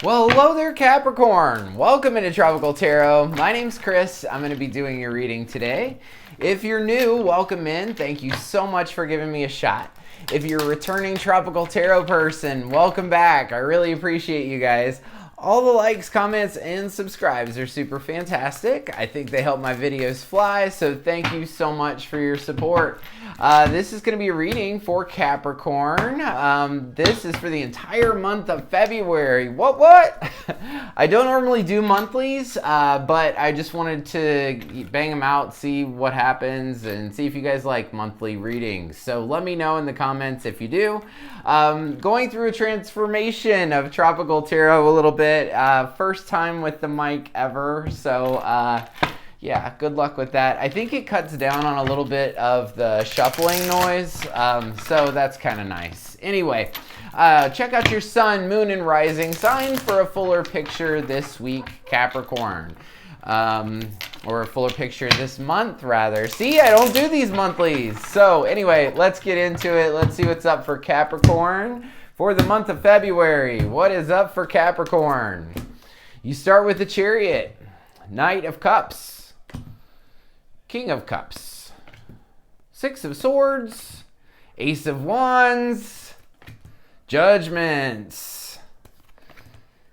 Well, hello there, Capricorn. Welcome into Tropical Tarot. My name's Chris. I'm going to be doing your reading today. If you're new, welcome in. Thank you so much for giving me a shot. If you're a returning Tropical Tarot person, welcome back. I really appreciate you guys. All the likes, comments, and subscribes are super fantastic. I think they help my videos fly, so thank you so much for your support. This is going to be a reading for Capricorn. This is for the entire month of February. What? I don't normally do monthlies, but I just wanted to bang them out, see what happens, and see if you guys like monthly readings. So let me know in the comments if you do. Going through a transformation of Tropical Tarot a little bit. First time with the mic ever, so yeah, good luck with that. I think it cuts down on a little bit of the shuffling noise, so that's kind of nice. Anyway, check out your sun, moon, and rising sign for a fuller picture this week, Capricorn. Or a fuller picture this month, rather. See, I don't do these monthlies. So anyway, let's get into it. Let's see what's up for Capricorn for the month of February. What is up for Capricorn? You start with the Chariot, Knight of Cups, King of Cups, Six of Swords, Ace of Wands, Judgment,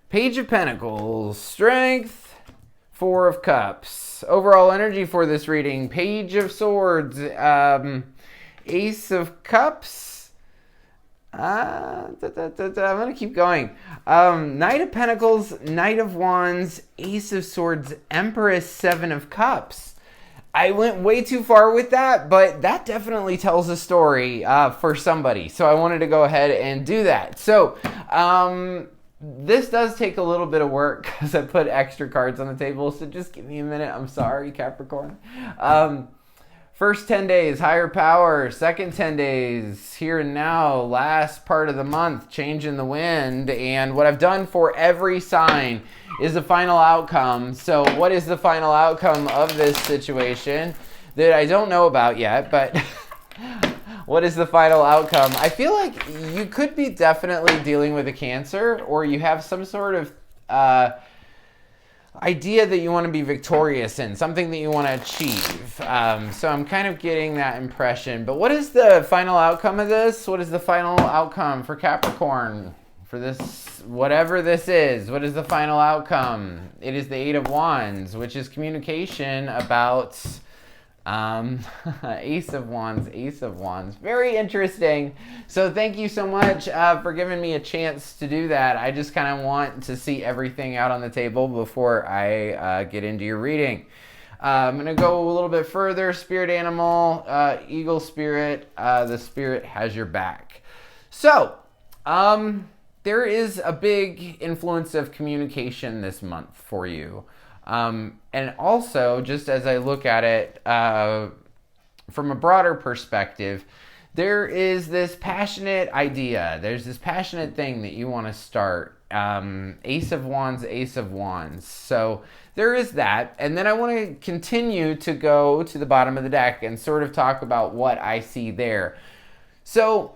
Page of Pentacles, Strength, Four of Cups. Overall energy for this reading, Page of Swords, Ace of Cups. I'm going to keep going. Knight of Pentacles, Knight of Wands, Ace of Swords, Empress, Seven of Cups. I went way too far with that, but that definitely tells a story for somebody. So I wanted to go ahead and do that. So, this does take a little bit of work because I put extra cards on the table, so just give me a minute. I'm sorry, Capricorn. First 10 days, higher power. Second 10 days, here and now. Last part of the month, change in the wind. And what I've done for every sign is the final outcome. So what is the final outcome of this situation that I don't know about yet, but... What is the final outcome? I feel like you could be definitely dealing with a Cancer, or you have some sort of idea that you want to be victorious in, something that you want to achieve. So I'm kind of getting that impression. But what is the final outcome of this? What is the final outcome for Capricorn? For this, whatever this is, what is the final outcome? It is the Eight of Wands, which is communication about... Ace of Wands. Very interesting. So thank you so much for giving me a chance to do that. I just kind of want to see everything out on the table before I get into your reading. I'm going to go a little bit further. Spirit animal, eagle spirit. The spirit has your back. So, there is a big influence of communication this month for you. And also, just as I look at it from a broader perspective, there is this passionate idea. There's this passionate thing that you want to start. Ace of Wands. So there is that. And then I want to continue to go to the bottom of the deck and sort of talk about what I see there. So...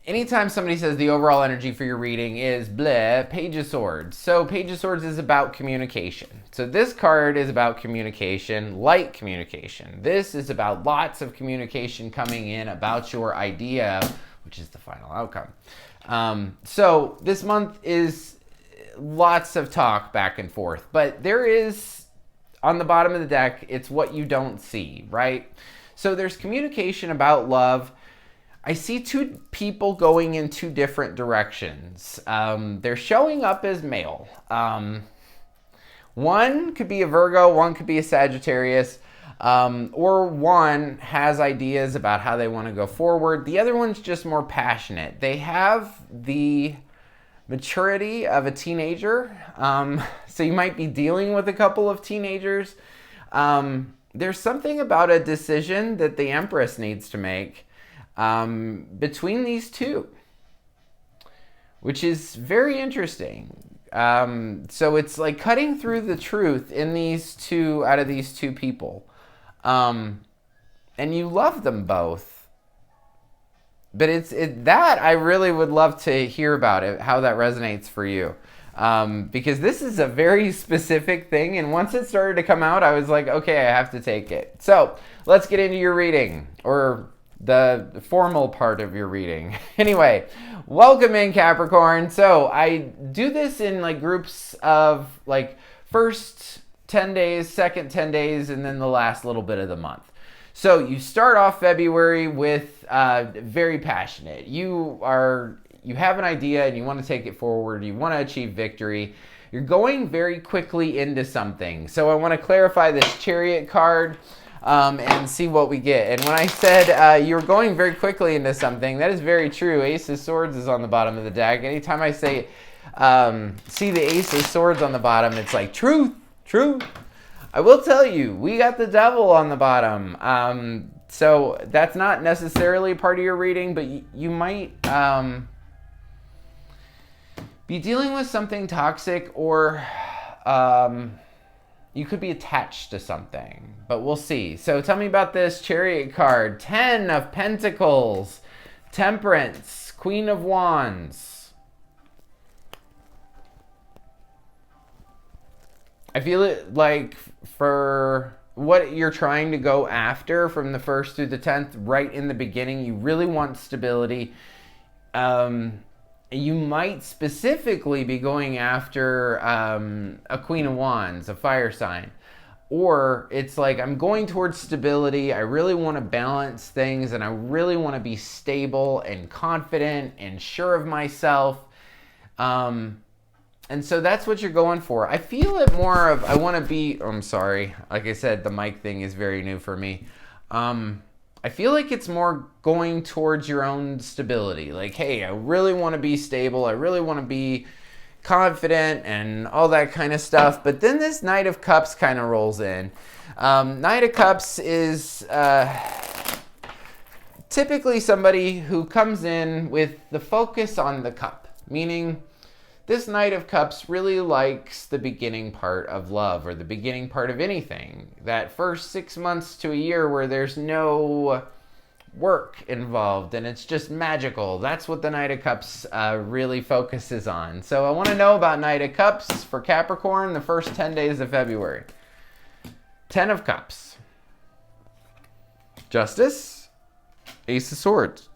anytime somebody says the overall energy for your reading is bleh, Page of Swords. So Page of Swords is about communication. So this card is about communication, light communication. This is about lots of communication coming in about your idea, which is the final outcome. So this month is lots of talk back and forth, but there is, on the bottom of the deck, it's what you don't see, right? So there's communication about love. I see two people going in two different directions. They're showing up as male. One could be a Virgo, one could be a Sagittarius, or one has ideas about how they want to go forward. The other one's just more passionate. They have the maturity of a teenager. So you might be dealing with a couple of teenagers. There's something about a decision that the Empress needs to make between these two, which is very interesting. So it's like cutting through the truth in these two, out of these two people. And you love them both. But that I really would love to hear about it, how that resonates for you. Because this is a very specific thing, and once it started to come out, I was like, okay, I have to take it. So let's get into your reading, or the formal part of your reading. Anyway, welcome in, Capricorn. So I do this in like groups of like first 10 days, second 10 days, and then the last little bit of the month. So you start off February with very passionate. You have an idea and you want to take it forward. You want to achieve victory. You're going very quickly into something. So I want to clarify this Chariot card and see what we get. And when I said you're going very quickly into something, that is very true. Ace of Swords is on the bottom of the deck. Anytime I say see the Ace of Swords on the bottom, it's like truth, truth. I will tell you, we got the Devil on the bottom. So that's not necessarily part of your reading, but you might be dealing with something toxic, or you could be attached to something, but we'll see. So tell me about this Chariot card. 10 of Pentacles, Temperance, Queen of Wands. I feel it like for what you're trying to go after from the 1st through the 10th, right in the beginning, you really want stability. You might specifically be going after a Queen of Wands, a fire sign. Or it's like, I'm going towards stability. I really want to balance things, and I really want to be stable and confident and sure of myself. And so that's what you're going for. I feel it more of, I want to be, I'm sorry. Like I said, the mic thing is very new for me. I feel like it's more going towards your own stability. Like, hey, I really want to be stable. I really want to be confident and all that kind of stuff. But then this Knight of Cups kind of rolls in. Knight of Cups is typically somebody who comes in with the focus on the cup, meaning this Knight of Cups really likes the beginning part of love, or the beginning part of anything. That first 6 months to a year where there's no work involved and it's just magical. That's what the Knight of Cups really focuses on. So I want to know about Knight of Cups for Capricorn the first 10 days of February. 10 of Cups. Justice. Ace of Swords.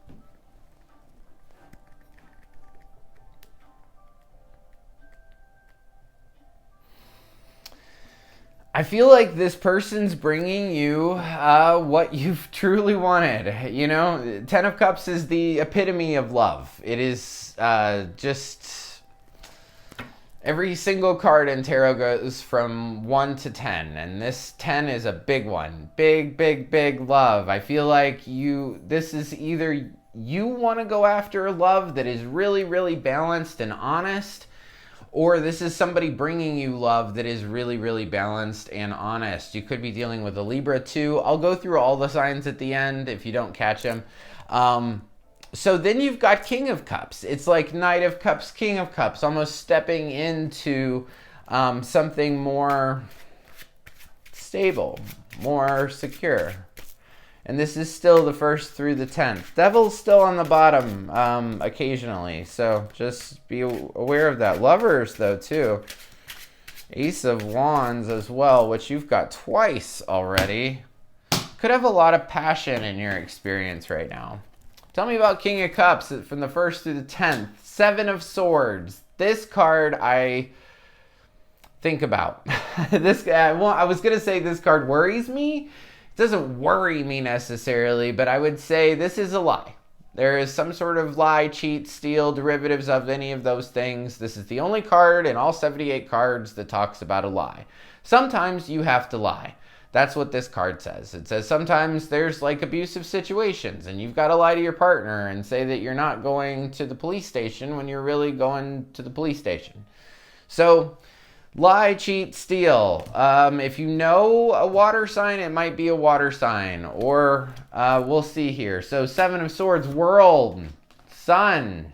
I feel like this person's bringing you what you've truly wanted. You know, 10 of Cups is the epitome of love. It is just every single card in tarot goes from 1 to 10, and this 10 is a big one. Big, big, big love. I feel like this is either you want to go after a love that is really, really balanced and honest, or this is somebody bringing you love that is really, really balanced and honest. You could be dealing with a Libra too. I'll go through all the signs at the end if you don't catch them. So then you've got King of Cups. It's like Knight of Cups, King of Cups, almost stepping into something more stable, more secure. And this is still the 1st through the 10th. Devil's still on the bottom occasionally, so just be aware of that. Lovers, though, too. Ace of Wands as well, which you've got twice already. Could have a lot of passion in your experience right now. Tell me about King of Cups from the 1st through the 10th. 7 of Swords. This card I think about. I was going to say this card worries me. It doesn't worry me necessarily, but I would say this is a lie. There is some sort of lie, cheat, steal, derivatives of any of those things. This is the only card in all 78 cards that talks about a lie. Sometimes you have to lie. That's what this card says. It says sometimes there's like abusive situations and you've got to lie to your partner and say that you're not going to the police station when you're really going to the police station. So lie, cheat, steal. If you know a water sign, it might be a water sign, or we'll see here. So 7 of Swords, World, Sun.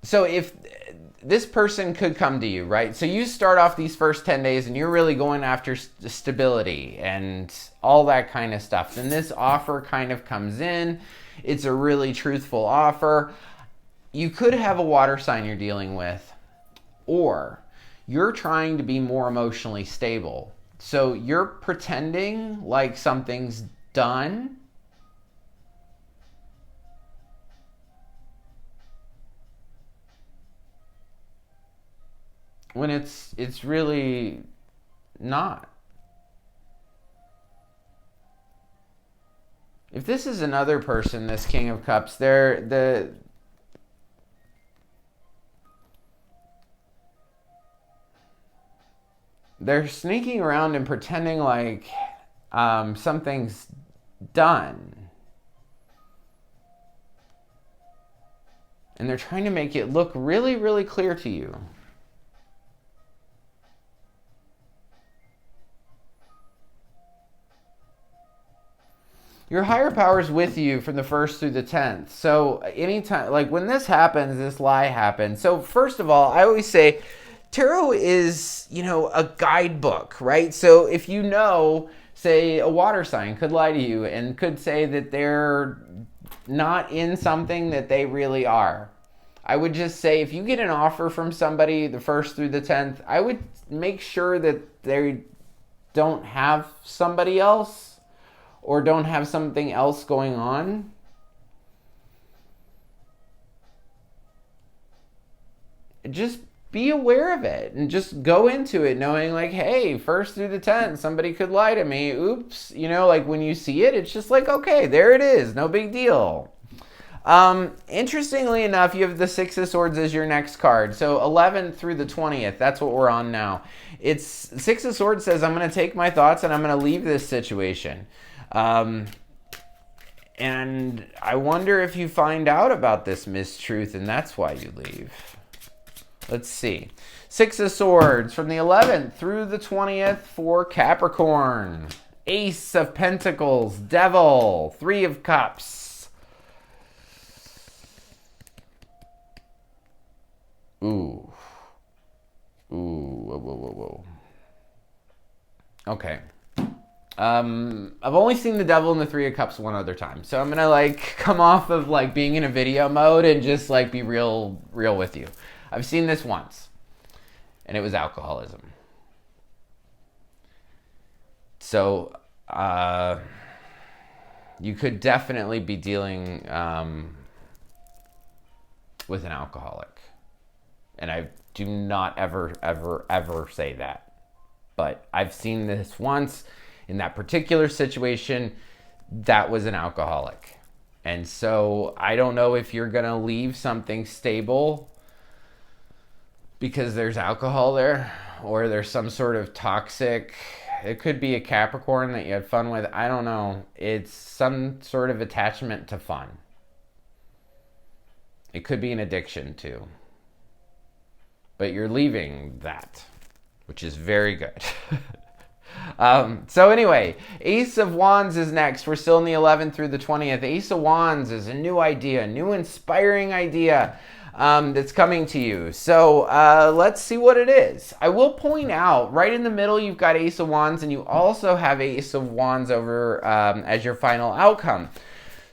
So if this person could come to you, right? So you start off these first 10 days and you're really going after stability and all that kind of stuff. Then this offer kind of comes in. It's a really truthful offer. You could have a water sign you're dealing with, or you're trying to be more emotionally stable. So you're pretending like something's done when it's really not. If this is another person, this King of Cups, they're sneaking around and pretending like something's done. And they're trying to make it look really, really clear to you. Your higher power is with you from the 1st through the 10th. So anytime, like when this happens, this lie happens. So first of all, I always say tarot is, a guidebook, right? So if say a water sign could lie to you and could say that they're not in something that they really are. I would just say if you get an offer from somebody the 1st through the 10th, I would make sure that they don't have somebody else or don't have something else going on. Just be aware of it and just go into it knowing like, hey, 1st through the 10th, somebody could lie to me. Oops. Like when you see it, it's just like, okay, there it is. No big deal. Interestingly enough, you have the 6 of Swords as your next card. So 11th through the 20th, that's what we're on now. 6 of Swords says, I'm going to take my thoughts and I'm going to leave this situation. And I wonder if you find out about this mistruth and that's why you leave. Let's see. 6 of Swords from the 11th through the 20th for Capricorn. Ace of Pentacles, Devil, 3 of Cups. Ooh. Whoa. Okay. I've only seen the Devil and the 3 of Cups one other time. So I'm going to come off of being in a video mode and just be real with you. I've seen this once and it was alcoholism. So, you could definitely be dealing, with an alcoholic. And I do not ever say that. But I've seen this once. In that particular situation, that was an alcoholic. And so I don't know if you're going to leave something stable because there's alcohol there or there's some sort of toxic, it could be a Capricorn that you had fun with. I don't know. It's some sort of attachment to fun. It could be an addiction too. But you're leaving that, which is very good. So anyway, Ace of Wands is next. We're still in the 11th through the 20th. Ace of Wands is a new idea, a new inspiring idea that's coming to you. So let's see what it is. I will point out, right in the middle, you've got Ace of Wands, and you also have Ace of Wands over as your final outcome.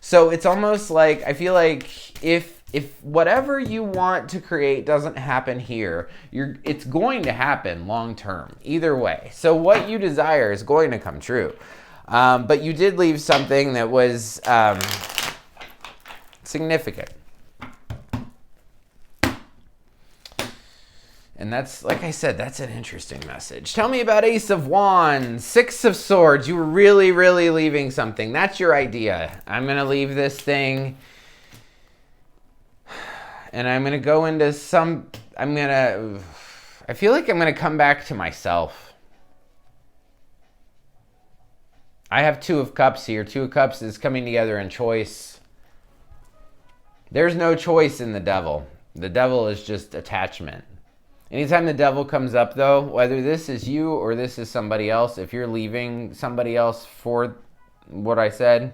So it's almost like, I feel like if whatever you want to create doesn't happen here, it's going to happen long term, either way. So what you desire is going to come true. But you did leave something that was significant. And that's, like I said, that's an interesting message. Tell me about Ace of Wands, 6 of Swords. You were really, really leaving something. That's your idea. I'm going to leave this thing. And I'm going to go into I feel like I'm going to come back to myself. I have 2 of Cups here. 2 of Cups is coming together in choice. There's no choice in the Devil. The Devil is just attachment. Anytime the Devil comes up, though, whether this is you or this is somebody else, if you're leaving somebody else for what I said,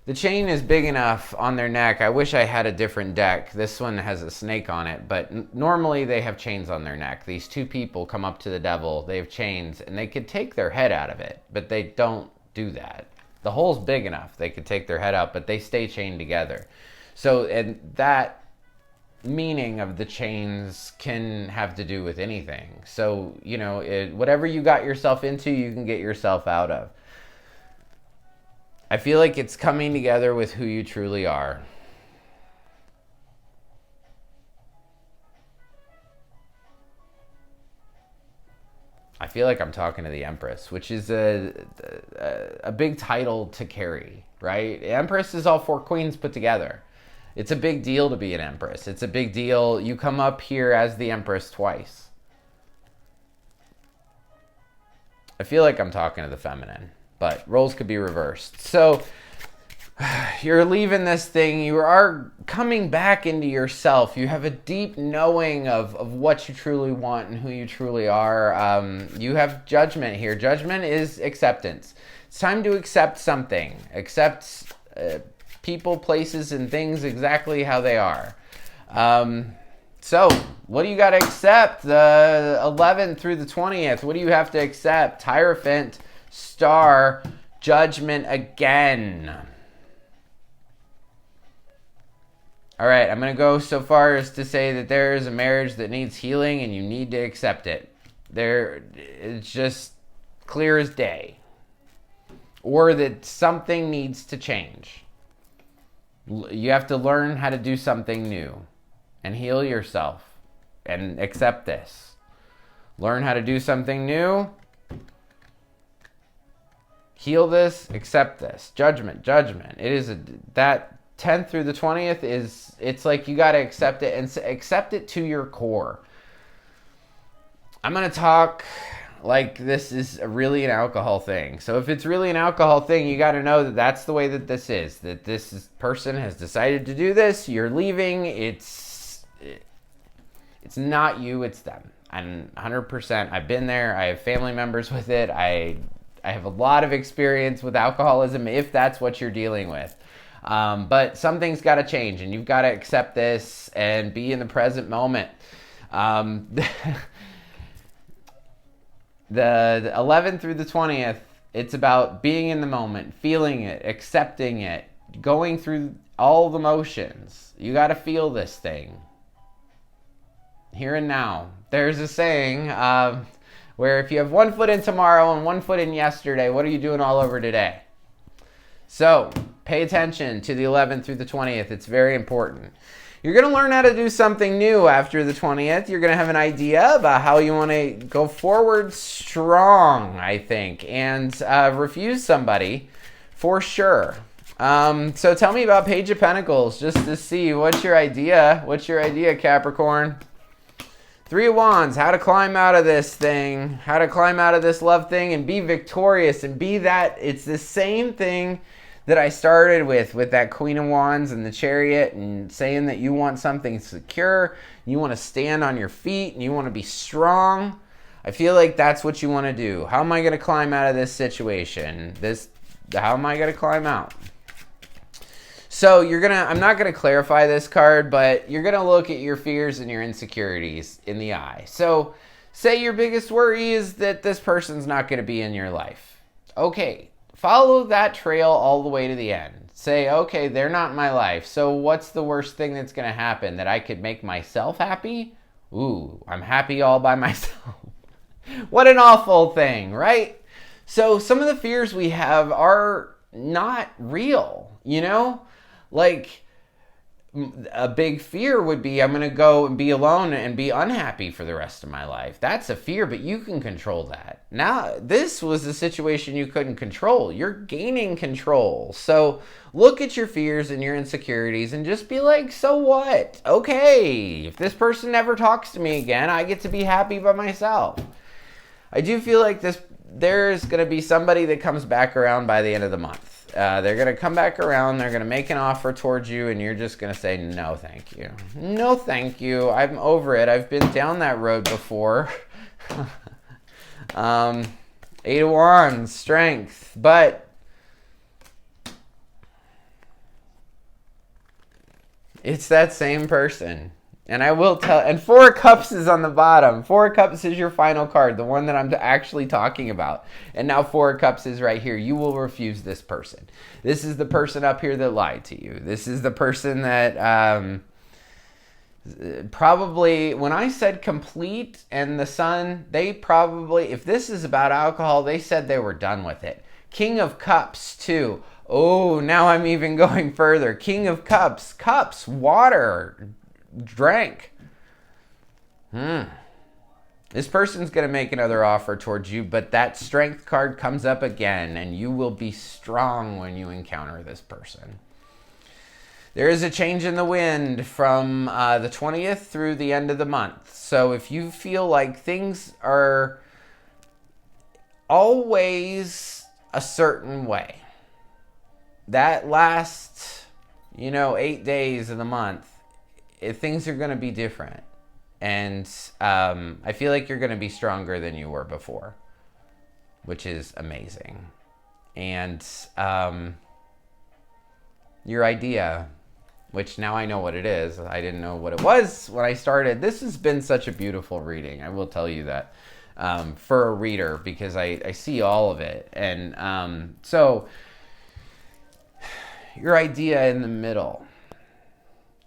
The chain is big enough on their neck. I wish I had a different deck. This one has a snake on it, but normally they have chains on their neck. These two people come up to the devil, they have chains, and they could take their head out of it, but they don't do that. The hole's big enough, they could take their head out, but they stay chained together. So, and that meaning of the chains can have to do with anything. So, you know, whatever you got yourself into, you can get yourself out of. I feel like it's coming together with who you truly are. I feel like I'm talking to the Empress, which is a big title to carry, right? Empress is all four queens put together. It's a big deal to be an Empress. It's a big deal. You come up here as the Empress twice. I feel like I'm talking to the feminine, but roles could be reversed. So you're leaving this thing. You are coming back into yourself. You have a deep knowing of what you truly want and who you truly are. You have judgment here. Judgment is acceptance. It's time to accept something. Accept people, places, and things exactly how they are. So what do you got to accept? The 11th through the 20th. What do you have to accept? Hierophant, Star, Judgment again. All right, I'm going to go so far as to say that there is a marriage that needs healing and you need to accept it. It's just clear as day. Or that something needs to change. You have to learn how to do something new and heal yourself and accept this. Learn how to do something new. Heal this, accept this. Judgment, judgment. It is that 10th through the 20th it's like you got to accept it and accept it to your core. I'm going to talk like this is really an alcohol thing. So if it's really an alcohol thing, you got to know that that's the way that this is. That person has decided to do this. You're leaving. It's not you, it's them. And 100%, I've been there. I have family members with it. I have a lot of experience with alcoholism if that's what you're dealing with. But something's got to change, and you've got to accept this and be in the present moment. The 11th through the 20th, it's about being in the moment, feeling it, accepting it, going through all the motions. You got to feel this thing. Here and now. There's a saying where if you have 1 foot in tomorrow and 1 foot in yesterday, what are you doing all over today? So pay attention to the 11th through the 20th. It's very important. You're going to learn how to do something new after the 20th. You're going to have an idea about how you want to go forward strong, I think, and refuse somebody for sure. So tell me about Page of Pentacles just to see what's your idea. What's your idea, Capricorn? 3 of Wands, how to climb out of this thing, how to climb out of this love thing and be victorious and be that. It's the same thing that I started with that Queen of Wands and the Chariot and saying that you want something secure, you want to stand on your feet and you want to be strong. I feel like that's what you want to do. How am I going to climb out of this situation? How am I going to climb out? So I'm not going to clarify this card, but you're going to look at your fears and your insecurities in the eye. So say your biggest worry is that this person's not going to be in your life. Okay, follow that trail all the way to the end. Say, okay, they're not in my life. So what's the worst thing that's going to happen? That I could make myself happy? Ooh, I'm happy all by myself. What an awful thing, right? So some of the fears we have are not real, you know? Like, a big fear would be I'm going to go and be alone and be unhappy for the rest of my life. That's a fear, but you can control that. Now, this was a situation you couldn't control. You're gaining control. So look at your fears and your insecurities and just be like, so what? Okay, if this person never talks to me again, I get to be happy by myself. I do feel like there's going to be somebody that comes back around by the end of the month. They're going to come back around, they're going to make an offer towards you, and you're just going to say, no, thank you. No, thank you. I'm over it. I've been down that road before. 8 of Wands, strength. But It's that same person. And I will tell, and 4 of Cups is on the bottom. 4 of Cups is your final card, the one that I'm actually talking about. And now 4 of Cups is right here. You will refuse this person. This is the person up here that lied to you. This is the person that probably, when I said complete and the Sun, they probably, if this is about alcohol, they said they were done with it. King of Cups too. Oh, now I'm even going further. King of Cups, cups, water, drank. This person's going to make another offer towards you, but that Strength card comes up again, and you will be strong when you encounter this person. There is a change in the wind from the 20th through the end of the month. So if you feel like things are always a certain way, that last, 8 days of the month, things are going to be different. And I feel like you're going to be stronger than you were before, which is amazing. And your idea, which now I know what it is. I didn't know what it was when I started. This has been such a beautiful reading. I will tell you that for a reader, because I see all of it. And so your idea in the middle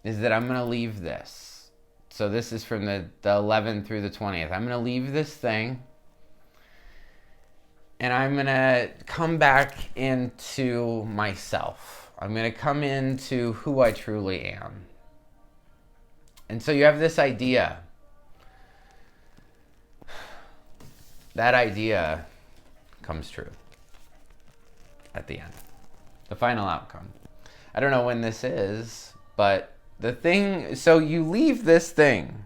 is that I'm going to leave this. So this is from the 11th through the 20th. I'm going to leave this thing, and I'm going to come back into myself. I'm going to come into who I truly am. And so you have this idea. That idea comes true at the end. The final outcome. I don't know when this is, but the thing, so you leave this thing,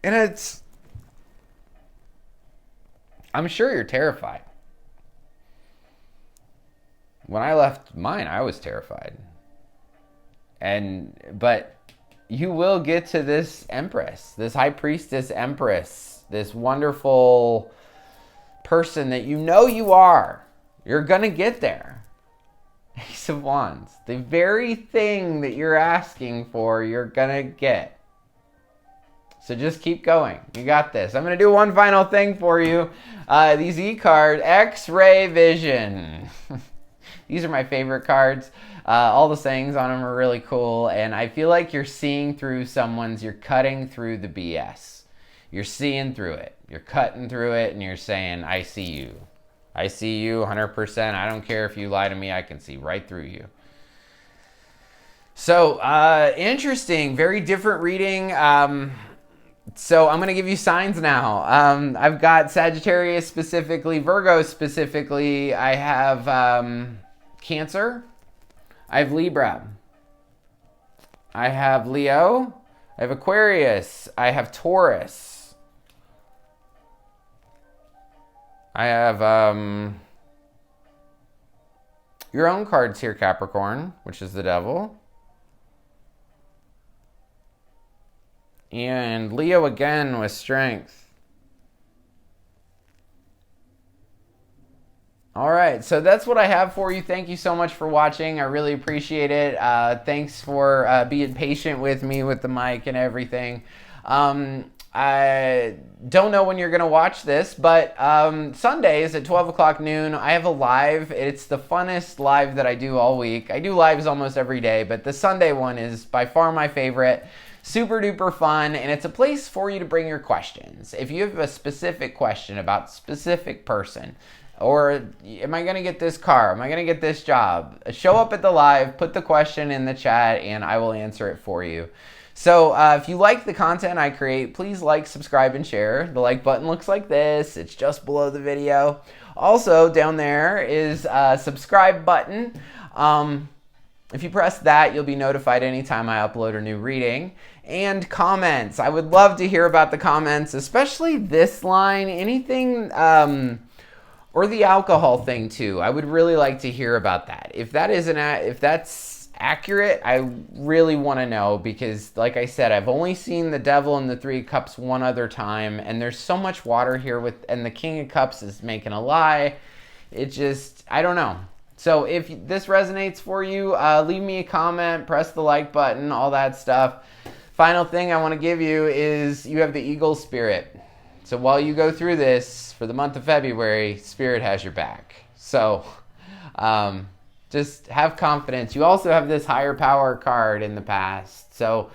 and I'm sure you're terrified. When I left mine, I was terrified. But you will get to this Empress, this High Priestess Empress, this wonderful person that you are. You're going to get there. Ace of Wands. The very thing that you're asking for, you're going to get. So just keep going. You got this. I'm going to do one final thing for you. These E-cards, X-ray vision. These are my favorite cards. All the sayings on them are really cool. And I feel like you're seeing through you're cutting through the BS. You're seeing through it. You're cutting through it, and you're saying, I see you. I see you 100%. I don't care if you lie to me. I can see right through you. So, interesting. Very different reading. So I'm going to give you signs now. I've got Sagittarius specifically, Virgo specifically. I have Cancer. I have Libra. I have Leo. I have Aquarius. I have Taurus. I have your own cards here, Capricorn, which is the Devil. And Leo again with Strength. All right, so that's what I have for you. Thank you so much for watching. I really appreciate it. Thanks for being patient with me with the mic and everything. I don't know when you're going to watch this, but Sundays at 12 o'clock noon, I have a live. It's the funnest live that I do all week. I do lives almost every day, but the Sunday one is by far my favorite. Super duper fun, and it's a place for you to bring your questions. If you have a specific question about a specific person, or am I going to get this car? Am I going to get this job? Show up at the live, put the question in the chat, and I will answer it for you. So if you like the content I create, please like, subscribe, and share. The like button looks like this. It's just below the video. Also, down there is a subscribe button. If you press that, you'll be notified anytime I upload a new reading. And comments. I would love to hear about the comments, especially this line, anything, or the alcohol thing too. I would really like to hear about that. If that's accurate, I really want to know, because like I said, I've only seen the Devil and the Three of Cups one other time, and there's so much water here and the King of Cups is making a lie. It just, I don't know. So if this resonates for you, leave me a comment, press the like button, all that stuff. Final thing I want to give you is you have the eagle spirit. So while you go through this for the month of February, Spirit has your back. So just have confidence. You also have this higher power card in the past. So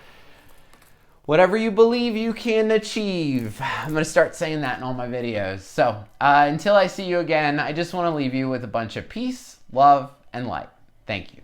whatever you believe you can achieve. I'm going to start saying that in all my videos. So until I see you again, I just want to leave you with a bunch of peace, love, and light. Thank you.